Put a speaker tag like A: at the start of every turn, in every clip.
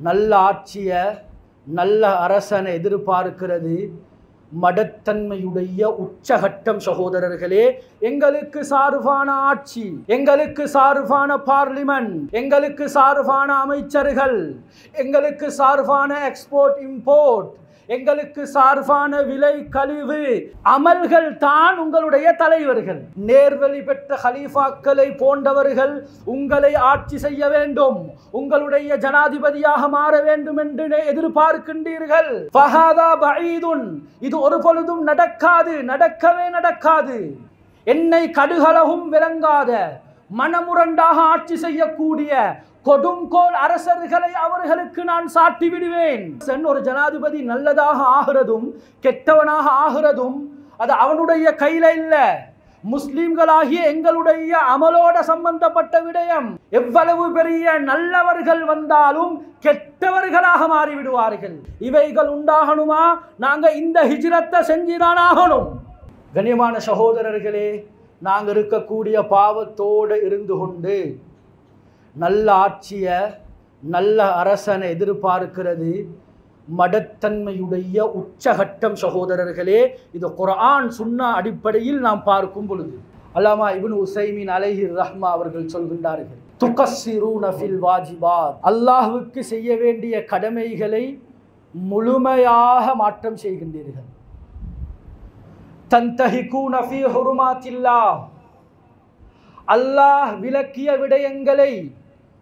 A: நல்ல ஆட்சியை நல்ல அரசனை எதிர்பார்க்கிறது மடத்தன்மையுடைய உச்சகட்டம். சகோதரர்களே, எங்களுக்கு சார்பான ஆட்சி, எங்களுக்கு சார்பான பார்லிமெண்ட், எங்களுக்கு சார்பான அமைச்சர்கள், எங்களுக்கு சார்பான எக்ஸ்போர்ட் இம்போர்ட், எங்களுக்கு சார்பான விலை கழிவு அமல்கள் தான் உங்களுடைய தலைவர்கள். நேர்வழி பெற்ற கலீஃபாக்களை போன்றவர்கள் உங்களை ஆட்சி செய்ய வேண்டும், உங்களுடைய ஜனாதிபதியாக மாற வேண்டும் என்று எதிர்பார்க்கின்றீர்கள். ஃபஹாதா பஈதுன், இது ஒரு பொழுதும் நடக்காது, நடக்கவே நடக்காது. என்னை கடுகளவும் விளங்காத மனமுரண்டாக ஆட்சி செய்யக்கூடிய கொடுங்கோல் அரசர்களை அவர்களுக்கு நான் சாட்டி விடுவேன். ஒரு ஜனாதிபதி நல்லதாக ஆகிறதும் கெட்டவனாக ஆகிறதும் அது அவனுடைய கையில இல்ல, முஸ்லிம்களாகிய எங்களுடைய அமலோட சம்பந்தப்பட்ட விடயம். எவ்வளவு பெரிய நல்லவர்கள் வந்தாலும் கெட்டவர்களாக மாறிவிடுவார்கள். இவைகள் உண்டாகணுமா, நாங்க இந்த ஹிஜ்ரத்தை செஞ்சுதான் ஆகணும். கண்ணியமான சகோதரர்களே, நாங்க இருக்கக்கூடிய பாவத்தோடு இருந்து கொண்டு நல்ல ஆட்சியை நல்ல அரசனை எதிர்பார்க்கிறது மடத்தன்மையுடைய உச்சகட்டம். சகோதரர்களே, இது குர்ஆன் சுன்னா அடிப்படையில் நாம் பார்க்கும் பொழுது அல்லாமா இப்னு உஸைமீன் அலைஹி ரஹ்மா அவர்கள் சொல்கின்றார்கள், துகஸ்ஸிரூன ஃபில் வாஜிபாத், அல்லாஹ்வுக்கு செய்ய வேண்டிய கடமைகளை முழுமையாக மாற்றம் செய்கின்றீர்கள். தன்தஹிகூன ஃபீ ஹுருமாத்தில்லாஹ், அல்லாஹ் விலக்கிய விடயங்களை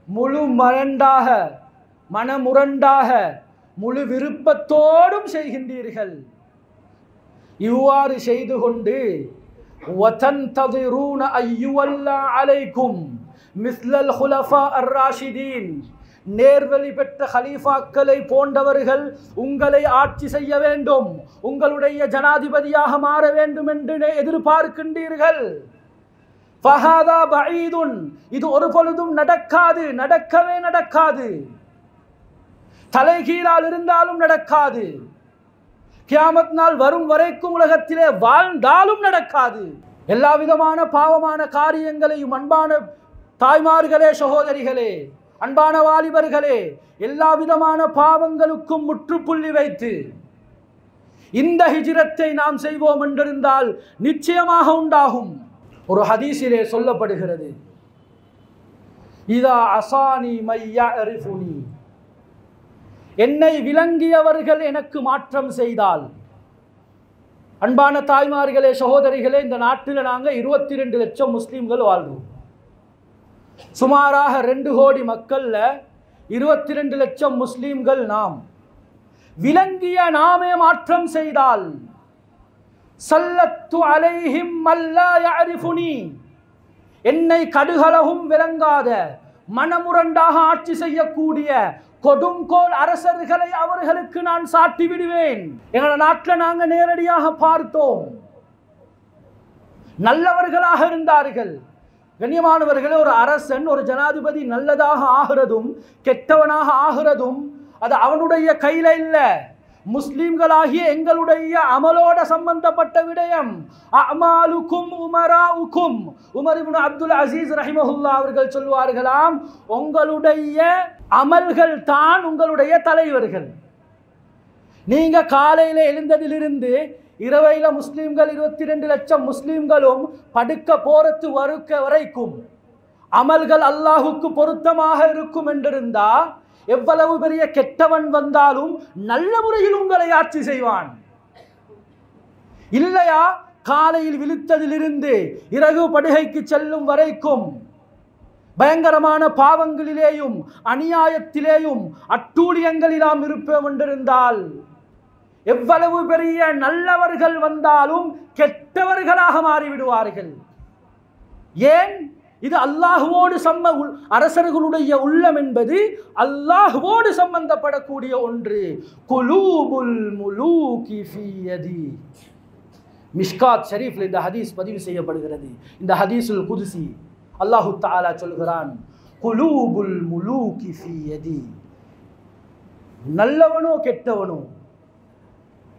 A: முழு மரண்டாக மனமுரண்டாக முழு விருப்பத்தோடும் செய்கின்றீர்கள். இவ்வாறு செய்து கொண்டு வதன்ததிரூன அய்யுவல்லா அலைக்கும் மிஸ்லல் ஹுலஃபா அர்-ராஷிதீன், நேர்வழி பெற்ற கலீஃபாக்களை போன்றவர்கள் உங்களை ஆட்சி செய்ய வேண்டும், உங்களுடைய ஜனாதிபதியாக மாற வேண்டும் என்று எதிர்பார்க்கின்றீர்கள். ஃபஹாதா பஈதுன், இது ஒரு பொழுதும் நடக்காது, நடக்கவே நடக்காது. தலைகீழால் இருந்தாலும் நடக்காது, கியாமத் நாள் வரும் வரைக்கும் உலகத்திலே வாழ்ந்தாலும் நடக்காது. எல்லா விதமான பாவமான காரியங்களையும் அன்பான தாய்மார்களே, சகோதரிகளே, அன்பான வாலிபர்களே, எல்லா விதமான பாவங்களுக்கும் முற்றுப்புள்ளி வைத்து இந்த ஹிஜ்ரத்தை நாம் செய்வோம் என்றிருந்தால் நிச்சயமாக உண்டாகும். ஒரு ஹதீஸிலே சொல்லப்படுகிறது, இதா அசானி மையரிஃபுனி, என்னை விளங்கியவர்கள் எனக்கு மாற்றம் செய்தால். அன்பான தாய்மார்களே, சகோதரிகளே, இந்த நாட்டில் நாங்கள் 22 லட்சம் முஸ்லீம்கள் வாழ்றோம். சுமாராக 2 கோடி மக்கள்ல 22 லட்சம் முஸ்லீம்கள் நாம். விளங்கிய நாமே மாற்றம் செய்தால் சல்லத்து அலைஹிம் மல்லா யஅரிஃபுனி, என்னை கடுகளவும் விளங்காத மனமுரண்டாக ஆட்சி செய்யக்கூடிய கொடுங்கோல் அரசர்களை அவர்களுக்கு நான் சாட்டி விடுவேன். எங்கள நாட்டில் நாங்க நேரடியாக பார்த்தோம், நல்லவர்களாக இருந்தார்கள். கண்ணியமானவர்களே, ஒரு அரசன் ஒரு ஜனாதிபதி நல்லதாக ஆகிறதும் கெட்டவனாக ஆகிறதும் அது அவனுடைய கையில இல்ல, முஸ்லிம்களாகிய எங்களுடைய அமலோட சம்பந்தப்பட்ட விடயம். அமாலுக்கும் உமராவுக்கும், உமர் இப்னு அப்துல் அசீஸ் ரஹிமஹுல்லா அவர்கள் சொல்வார்களாம், உங்களுடைய அமல்கள் தான் உங்களுடைய தலைவர்கள். நீங்க காலையில எழுந்ததிலிருந்து இரவையில முஸ்லிம்கள் 22 லட்சம் முஸ்லிம்களும் படுக்க போறத்து வரைக்கும் அமல்கள் அல்லாஹுக்கு பொருத்தமாக இருக்கும் என்றிருந்தா எவ்வளவு பெரிய கெட்டவன் வந்தாலும் நல்ல முறையில் உங்களை ஆட்சி செய்வான். இல்லையா, காலையில் விழித்ததிலிருந்து இரவு படுகைக்கு செல்லும் வரைக்கும் பயங்கரமான பாவங்களிலேயும் அநியாயத்திலேயும் அட்டூழியங்களிலாம் இருப்போம் என்றிருந்தால் எவ்வளவு பெரிய நல்லவர்கள் வந்தாலும் கெட்டவர்களாக மாறிவிடுவார்கள். ஏன்? இது அல்லாஹ்வோடு அரசர்களுடைய உள்ளம் என்பது அல்லாஹ்வோடு சம்பந்தப்படக்கூடிய ஒன்று. குலூபுல் முலூகி ஃபீ யதி. மிஷ்காத் ஷரீஃப்ல இந்த ஹதீஸ் பதிவு செய்யப்படுகிறது. இந்த ஹதீஸுல் குதுசி அல்லாஹ் தஆலா சொல்கிறான், குலூபுல் முலூகி ஃபீ யதி. நல்லவனோ கெட்டவனோ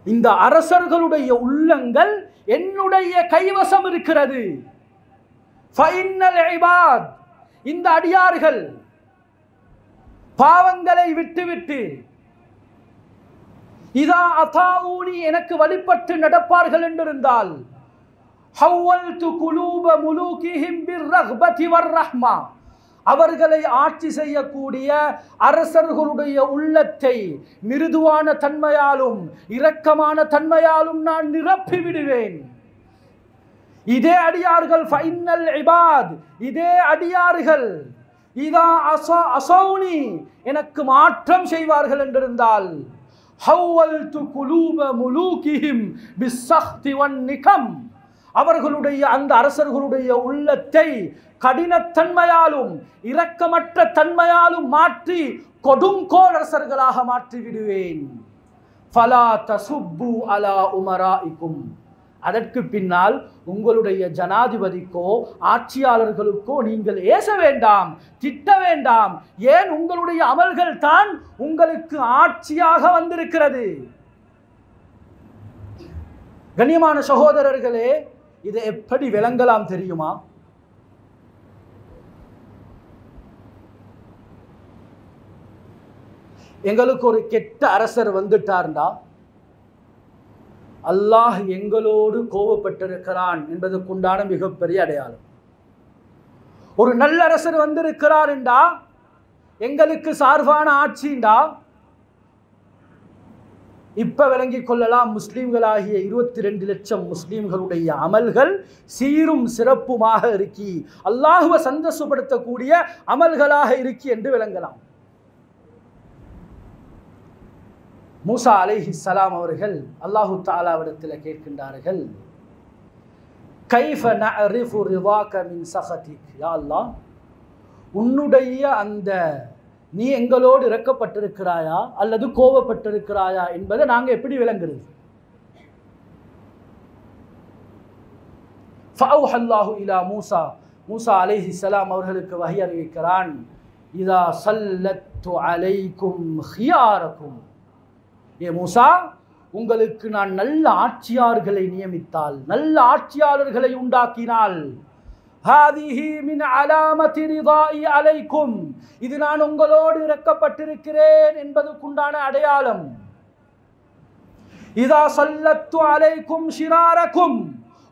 A: இந்த அரசர்களுடைய உள்ளங்கள் என்னுடைய கைவசம் இருக்கிறது. ஃபைனல் இபாத், இந்த அடியார்கள் பாவங்களை விட்டுவிட்டு இதா அதாஊனி எனக்கு வழிபட்டு நடப்பார்கள் என்றிருந்தால் ஹவ்வல்து குலூப முலூகிஹிம் பிர்ரஹ்பதி வர்ரஹ்மா அவர்களை ஆட்சி செய்யக்கூடிய அரசர்களுடைய உள்ளத்தை மிருதுவான தன்மையாலும் இரக்கமான தன்மையாலும் நான் நிரப்பி விடுவேன். இதே அடியார்கள் ஃபைனல் இபாத் இதே அடியார்கள் இதா அஸௌனி எனக்கு மாற்றம் செய்வார்கள் என்றிருந்தால் ஹவ்வல்து குலூப முலூகிஹிம் பிஸ்ஸஹ்தி வன்னிகம் அவர்களுடைய அந்த அரசர்களுடைய உள்ளத்தை கடினத்தன்மையாலும் இரக்கமற்ற தன்மையாலும் மாற்றி கொடுங்கோல் அரசர்களாக மாற்றி விடுவேன். ஃபலா தசுப்பு அலா உமராஇக்கும் அதற்கு பின்னால் உங்களுடைய ஜனாதிபதிக்கோ ஆட்சியாளர்களுக்கோ நீங்கள் ஏச வேண்டாம், திட்ட வேண்டாம். ஏன்? உங்களுடைய அமல்கள் தான் உங்களுக்கு ஆட்சியாக வந்திருக்கிறது. கண்ணியமான சகோதரர்களே, இதை எப்படி விளங்கலாம் தெரியுமா? எங்களுக்கு ஒரு கெட்ட அரசர் வந்துட்டார்டா அல்லாஹ் எங்களோடு கோபப்பட்டிருக்கிறான் என்பதற்குண்டான மிகப்பெரிய அடையாளம். ஒரு நல்ல அரசர் வந்திருக்கிறார் என்றா எங்களுக்கு சார்பான ஆட்சிண்டா இப்ப விளங்கிக் கொள்ளலாம். முஸ்லீம்களாகிய 22 லட்சம் முஸ்லீம்களுடைய அமல்கள் சீரும் சிறப்புமாக இருக்கி அல்லாஹுவை சந்தோஷப்படுத்தக்கூடிய அமல்களாக இருக்கி என்று விளங்கலாம். மூசா அலைஹிஸ்ஸலாம் அவர்கள் அல்லாஹு தஆலாவிடத்தில் கேட்கின்றார்கள், கைஃப நஅரிஃபு ரிதாக மின் சஹதிக், யா அல்லாஹ் உன்னுடைய அந்த நீ எங்களோடு இறக்கப்பட்டிருக்கிறாயா அல்லது கோபப்பட்டிருக்கிறாயா என்பதை நாங்கள் எப்படி விளங்குறது? ஃபஅவ்ஹா அல்லாஹு இலா மூசா, மூசா அலைஹிஸ்ஸலாம் அவர்களுக்கு வஹி அறிவிக்கிறான், இதா ஸல்லத்து அலைக்கும் ஹியாரக்கும், ஏ மூசா உங்களுக்கு நான் நல்ல ஆட்சியாளர்களை நியமித்தால், நல்ல ஆட்சியாளர்களை உண்டாக்கினால், ஹாதிஹி மின் அலாமத்தி ரிதாஇ அலைக்கும் இது நான் உங்களோடு இறக்கப்பட்டிருக்கிறேன் என்பதற்குண்டான அடையாளம். இதா ஸல்லத்து அலைக்கும் ஷிராரக்கும்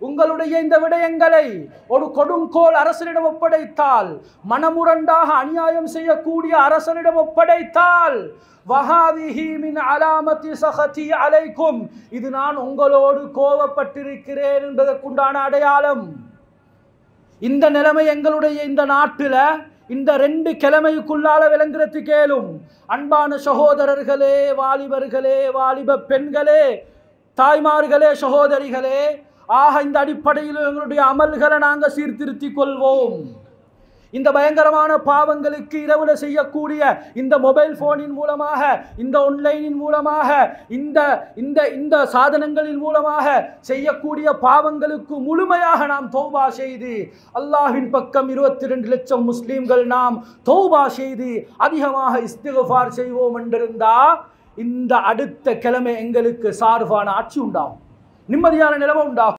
A: உங்களுடைய இந்த விடயங்களை ஒரு கொடுங்கோல் அரசனிடம் ஒப்படைத்தால், மனமுரண்டாக அநியாயம் செய்யக்கூடிய அரசனிடம் ஒப்படைத்தால், வஹாதிஹி மின் அலாமத்தி ஸஹதி அலைக்கும் இது நான் உங்களோடு கோபப்பட்டிருக்கிறேன் என்பதற்குண்டான அடையாளம். இந்த நிலைமை எங்களுடைய இந்த நாட்டில் இந்த 2 கிழமைக்குள்ளால விளங்குறது கேளும். அன்பான சகோதரர்களே, வாலிபர்களே, வாலிப பெண்களே, தாய்மார்களே, சகோதரிகளே, ஆக இந்த அடிப்படையில் எங்களுடைய அமல்களை நாங்கள் சீர்திருத்திக் கொள்வோம். இந்த பயங்கரமான பாவங்களுக்கு இரவுல செய்யக்கூடிய இந்த மொபைல் போனின் மூலமாக, இந்த ஆன்லைனின் மூலமாக, இந்த சாதனங்களின் மூலமாக செய்யக்கூடிய பாவங்களுக்கு முழுமையாக நாம் தௌபா செய்து அல்லாஹ்வின் பக்கம் 22 லட்சம் முஸ்லீம்கள் நாம் தௌபா செய்து அதிகமாக இஸ்திக்ஃபார் செய்வோம் என்றிருந்தா இந்த அடுத்த கிழமை எங்களுக்கு சார்பான ஆட்சி உண்டாகும், நிம்மதியான நிலைமை உண்டாகும்.